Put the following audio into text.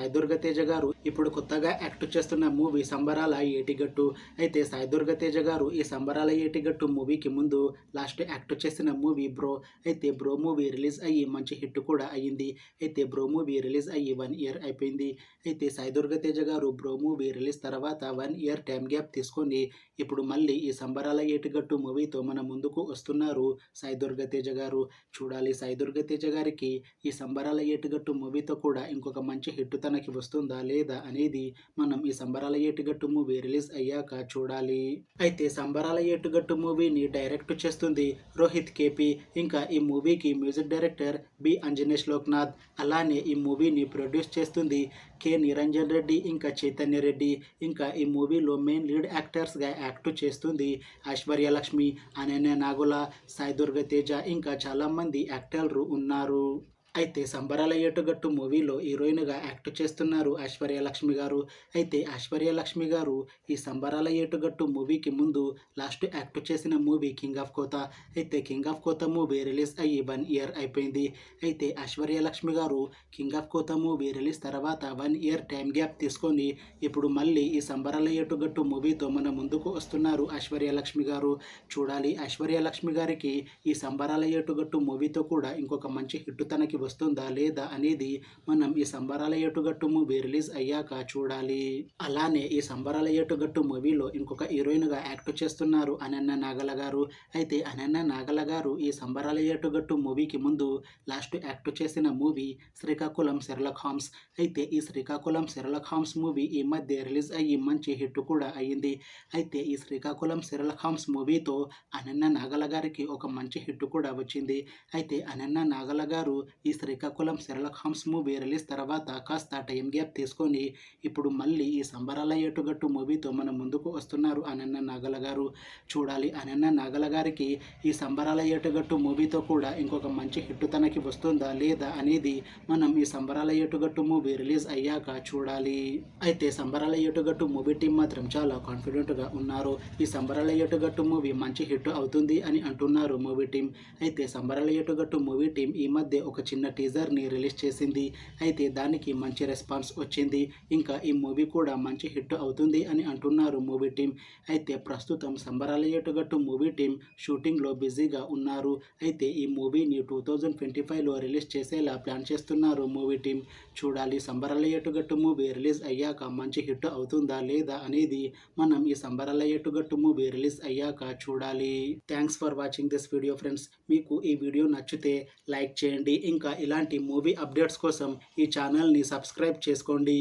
సాయి దుర్గ తేజ గారు ఇప్పుడు కొత్తగా యాక్ట్ చేస్తున్న మూవీ సంబరాల ఏటిగట్టు. అయితే సాయి దుర్గ తేజ గారు ఈ సంబరాల ఏటిగట్టు మూవీకి ముందు లాస్ట్ యాక్ట్ చేసిన మూవీ బ్రో. అయితే బ్రో మూవీ రిలీజ్ అయ్యి మంచి హిట్ కూడా అయ్యింది. అయితే బ్రో మూవీ రిలీజ్ అయ్యి 1 ఇయర్ అయిపోయింది. అయితే సాయి దుర్గ తేజ గారు బ్రో మూవీ రిలీజ్ తర్వాత 1 ఇయర్ టైం గ్యాప్ తీసుకొని ఇప్పుడు మళ్ళీ ఈ సంబరాల ఏటిగట్టు మూవీతో మన ముందుకు వస్తున్నారు సాయి దుర్గ తేజ గారు. చూడాలి సాయి దుర్గ తేజ గారికి ఈ సంబరాల ఏటిగట్టు మూవీతో కూడా ఇంకొక మంచి హిట్ తనకి వస్తుందా లేదా అనేది మనం ఈ సంబరాల ఏటిగట్టు మూవీ రిలీజ్ అయ్యాక చూడాలి. అయితే సంబరాల ఏటుగట్టు మూవీని డైరెక్ట్ చేస్తుంది రోహిత్ కేపీ. ఇంకా ఈ మూవీకి మ్యూజిక్ డైరెక్టర్ బి అంజనేష్ లోక్నాథ్. అలానే ఈ మూవీని ప్రొడ్యూస్ చేస్తుంది కె నిరంజన్ రెడ్డి ఇంకా చైతన్య రెడ్డి. ఇంకా ఈ మూవీలో మెయిన్ లీడ్ యాక్టర్స్గా యాక్ట్ చేస్తుంది ఐశ్వర్య లక్ష్మి, అనన్య నాగుల, సాయి దుర్గ తేజ ఇంకా చాలామంది యాక్టర్లు ఉన్నారు. అయితే సంబరాల ఏటుగట్టు మూవీలో హీరోయిన్గా యాక్ట్ చేస్తున్నారు ఐశ్వర్య లక్ష్మి గారు. అయితే ఐశ్వర్య లక్ష్మి గారు ఈ సంబరాల ఏటుగట్టు మూవీకి ముందు లాస్ట్ యాక్ట్ చేసిన మూవీ కింగ్ ఆఫ్ కోత. అయితే కింగ్ ఆఫ్ కోత మూవీ రిలీజ్ అయ్యి 1 ఇయర్ అయిపోయింది. అయితే ఐశ్వర్య లక్ష్మి గారు కింగ్ ఆఫ్ కోత మూవీ రిలీజ్ తర్వాత 1 ఇయర్ టైం గ్యాప్ తీసుకొని ఇప్పుడు మళ్ళీ ఈ సంబరాల ఏటుగట్టు మూవీతో మన ముందుకు వస్తున్నారు ఐశ్వర్య లక్ష్మి గారు. చూడాలి ఐశ్వర్య లక్ష్మి గారికి ఈ సంబరాల ఏటుగట్టు మూవీతో కూడా ఇంకొక మంచి హిట్ తనకి వస్తుందా లేదా అనేది మనం ఈ సంబరాల ఏటుగట్టు మూవీ రిలీజ్ అయ్యాక చూడాలి. అలానే ఈ సంబరాల ఏటుగట్టు మూవీలో ఇంకొక హీరోయిన్గా యాక్ట్ చేస్తున్నారు అనన్య నాగల గారు. అయితే అనన్య నాగల గారు ఈ సంబరాల ఏటుగట్టు మూవీకి ముందు లాస్ట్ యాక్ట్ చేసిన మూవీ శ్రీకాకుళం షెర్లాక్ హోమ్స్. అయితే ఈ శ్రీకాకుళం షెర్లాక్ హోమ్స్ మూవీ ఈ మధ్య రిలీజ్ అయ్యి మంచి హిట్ కూడా అయ్యింది. అయితే ఈ శ్రీకాకుళం షెర్లాక్ హోమ్స్ మూవీతో అనన్య నాగల గారికి ఒక మంచి హిట్ కూడా వచ్చింది. అయితే అనన్య నాగల గారు ఈ Srikakulam Sherlock Holmes movie release తర్వాత కాస్త టైం గ్యాప్ తీసుకొని ఇప్పుడు మళ్ళీ ఈ సంబరాల ఏటుగట్టు మూవీతో మన ముందుకు వస్తున్నారు అనన్య నాగల గారు. చూడాలి అనన్య నాగల గారికి ఈ సంబరాల ఏటుగట్టు మూవీతో కూడా ఇంకొక మంచి హిట్ తనకి వస్తుందా లేదా అనేది మనం ఈ సంబరాల ఏటుగట్టు మూవీ రిలీజ్ అయ్యాక చూడాలి. అయితే సంబరాల ఏటుగట్టు మూవీ టీం మాత్రం చాలా కాన్ఫిడెంట్గా ఉన్నారు. ఈ సంబరాల ఏటుగట్టు మూవీ మంచి హిట్ అవుతుంది అని అంటున్నారు మూవీ టీం. అయితే సంబరాల ఏటుగట్టు మూవీ టీం ఈ మధ్య ఒక చిన్న టీజర్ని రిలీజ్ చేసింది. అయితే దానికి మంచి రెస్పాన్స్ వచ్చింది. ఇంకా ఈ మూవీ కూడా మంచి హిట్ అవుతుంది అని అంటున్నారు మూవీ టీం. అయితే ప్రస్తుతం సంబరాల ఏటుగట్టు మూవీ టీం షూటింగ్లో బిజీగా ఉన్నారు. అయితే ఈ మూవీని 2025లో రిలీజ్ చేసేలా ప్లాన్ చేస్తున్నారు మూవీ టీం. చూడాలి సంబరాల ఏటుగట్టు మూవీ రిలీజ్ అయ్యాక మంచి హిట్ అవుతుందా లేదా అనేది మనం ఈ సంబరాల ఏటుగట్టు మూవీ రిలీజ్ అయ్యాక చూడాలి. Thanks for watching this video friends. మీకు ఈ వీడియో నచ్చితే లైక్ చేయండి. ఇంకా ఇలాంటి మూవీ అప్డేట్స్ కోసం ఈ ఛానల్ని సబ్స్క్రైబ్ చేసుకోండి.